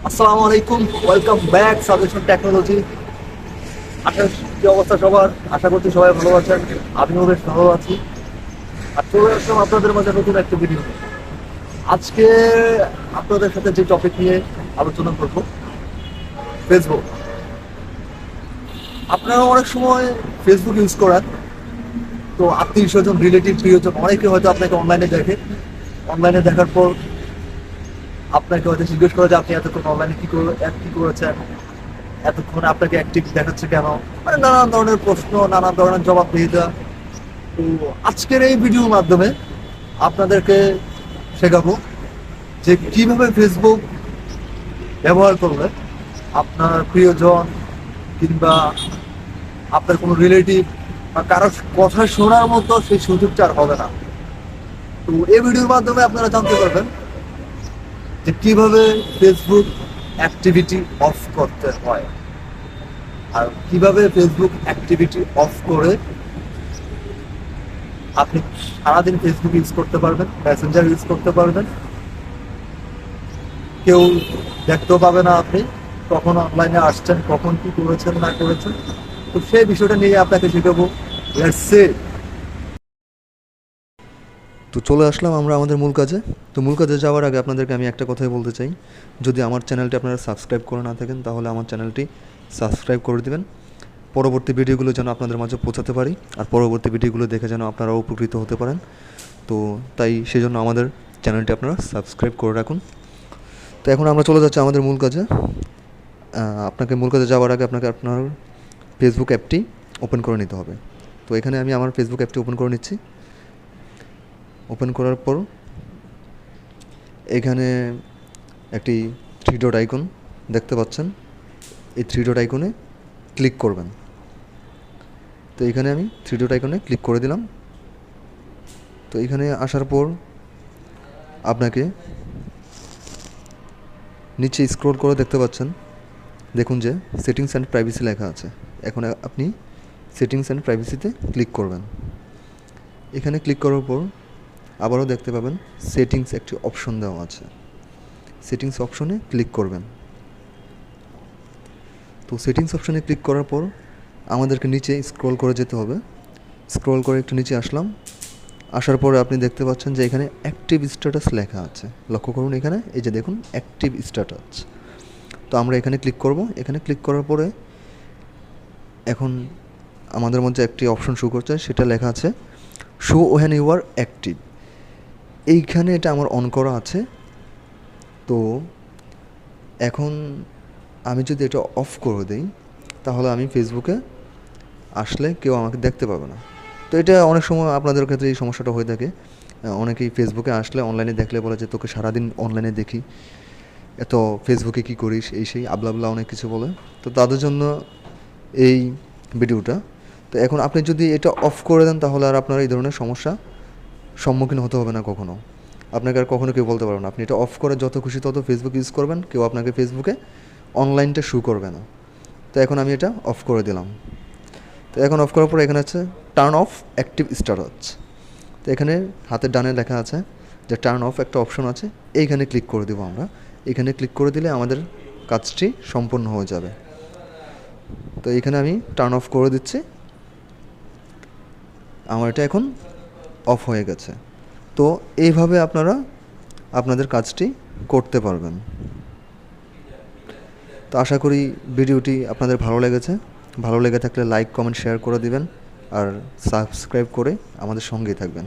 আসসালামু আলাইকুম, welcome back suggestion technology. আশা কি অবস্থা সবার? আশা করছি সবাই ভালো আছেন। আমিও বেশ ভালো আছি। আর চলে আসলাম আপনাদের মাঝে নতুন একটা ভিডিও নিয়ে। আজকে আপনাদের সাথে যে টপিক নিয়ে আলোচনা করব, ফেসবুক। আপনারা অনেক সময় ফেসবুক ইউজ করেন, তো আত্মীয় স্বজন, রিলেটিভ, প্রিয়জন অনেকে হয়তো আপনাকে অনলাইনে দেখে। অনলাইনে দেখার পর আপনাকে হয়তো জিজ্ঞেস করে যে আপনি এতক্ষণ অনলাইনে কি করেছেন, এতক্ষণ আপনাকে অ্যাক্টিভ দেখাচ্ছে কেন, মানে নানান ধরনের প্রশ্ন, নানান ধরনের জবাব দিয়ে দেওয়া। তো আজকের এই ভিডিওর মাধ্যমে আপনাদেরকে শেখাবো যে কিভাবে ফেসবুক ব্যবহার করলে আপনার প্রিয়জন কিংবা আপনার কোনো রিলেটিভ বা কারোর কথা শোনার মতো সেই সুযোগটা আর হবে না। তো এই ভিডিওর মাধ্যমে আপনারা জানতে পারবেন যে কিভাবে ফেসবুক অ্যাক্টিভিটি অফ করতে হয়, আর কিভাবে ফেসবুক অ্যাক্টিভিটি অফ করে আপনি সারাদিন ফেসবুক ইউজ করতে পারবেন, মেসেঞ্জার ইউজ করতে পারবেন, কেউ দেখতেও পাবে না আপনি কখন অনলাইনে আসছেন, কখন কি করেছেন না করেছেন। তো সেই বিষয়টা নিয়ে আপনাকে শেখাবো। Let's say. তো চলে আসলাম আমরা আমাদের মূল কাজে। তো মূল কাজে যাওয়ার আগে আপনাদেরকে আমি একটা কথাই বলতে চাই, যদি আমার চ্যানেলটি আপনারা সাবস্ক্রাইব করে না থাকেন তাহলে আমার চ্যানেলটি সাবস্ক্রাইব করে দিবেন, পরবর্তী ভিডিওগুলো যেন আপনাদের মাঝে পৌঁছাতে পারি, আর পরবর্তী ভিডিওগুলো দেখে যেন আপনারা উপকৃত হতে পারেন। তো তাই সেজন্য আমাদের চ্যানেলটি আপনারা সাবস্ক্রাইব করে রাখুন। তো এখন আমরা চলে যাচ্ছি আমাদের মূল কাজে। আপনাকে মূল কাজে যাওয়ার আগে আপনাকে আপনার ফেসবুক অ্যাপটি ওপেন করে নিতে হবে। তো এখানে আমি আমার ফেসবুক অ্যাপটি ওপেন করে নিচ্ছি। ওপেন করার পর এখানে একটি থ্রি ডট আইকন দেখতে পাচ্ছেন, এই থ্রি ডট আইকনে ক্লিক করবেন। তো এখানে আমি থ্রি ডট আইকনে ক্লিক করে দিলাম। তো এখানে আসার পর আপনাকে নিচে স্ক্রল করে দেখতে পাচ্ছেন, দেখুন যে সেটিংস অ্যান্ড প্রাইভেসি লেখা আছে। এখন আপনি সেটিংস অ্যান্ড প্রাইভেসিতে ক্লিক করবেন। এখানে ক্লিক করার পর আবারও দেখতে পাবেন সেটিংস একটি অপশন দেওয়া আছে, সেটিংস অপশনে ক্লিক করবেন। তো সেটিংস অপশনে ক্লিক করার পর আমাদেরকে নিচে স্ক্রল করে যেতে হবে। স্ক্রল করে একটু নিচে আসলাম। আসার পরে আপনি দেখতে পাচ্ছেন যে এখানে অ্যাক্টিভ স্ট্যাটাস লেখা আছে। লক্ষ্য করুন এখানে, এই যে দেখুন অ্যাক্টিভ স্ট্যাটাস। তো আমরা এখানে ক্লিক করব। এখানে ক্লিক করার পরে এখন আমাদের মধ্যে একটি অপশন শো করছে, সেটা লেখা আছে show when you are active. এইখানে এটা আমার অন করা আছে। তো এখন আমি যদি এটা অফ করে দিই তাহলে আমি ফেসবুকে আসলে কেউ আমাকে দেখতে পাবে না। তো এটা অনেক সময় আপনাদের ক্ষেত্রে এই সমস্যাটা হয়ে থাকে। অনেকেই ফেসবুকে আসলে অনলাইনে দেখলে বলে যে তোকে সারাদিন অনলাইনে দেখি, এত ফেসবুকে কী করিস, এই সেই আবলা অনেক কিছু বলে। তো তাদের জন্য এই ভিডিওটা। তো এখন আপনি যদি এটা অফ করে দেন তাহলে আর আপনার এই ধরনের সমস্যা সম্মুখীন হতে হবে না কখনো। আপনাকে আর কখনো কেউ বলতে পারবে না। আপনি এটা অফ করে যত খুশি তত ফেসবুক ইউজ করবেন, কেউ আপনাকে ফেসবুকে অনলাইনটা শো করবে না। তো এখন আমি এটা অফ করে দিলাম। তো এখন অফ করার পর এখানে আছে টার্ন অফ অ্যাক্টিভ স্ট্যাটাস। তো এখানে হাতের ডানে লেখা আছে যে টার্ন অফ একটা অপশন আছে, এইখানে ক্লিক করে দেবো আমরা। এখানে ক্লিক করে দিলে আমাদের কাজটি সম্পূর্ণ হয়ে যাবে। তো এখানে আমি টার্ন অফ করে দিচ্ছি। আমার এটা এখন অফ হয়ে গেছে। তো এইভাবে আপনারা আপনাদের কাজটি করতে পারবেন। তো আশা করি ভিডিওটি আপনাদের ভালো লেগেছে। ভালো লেগে থাকলে লাইক, কমেন্ট, শেয়ার করে দিবেন, আর সাবস্ক্রাইব করে আমাদের সঙ্গেই থাকবেন।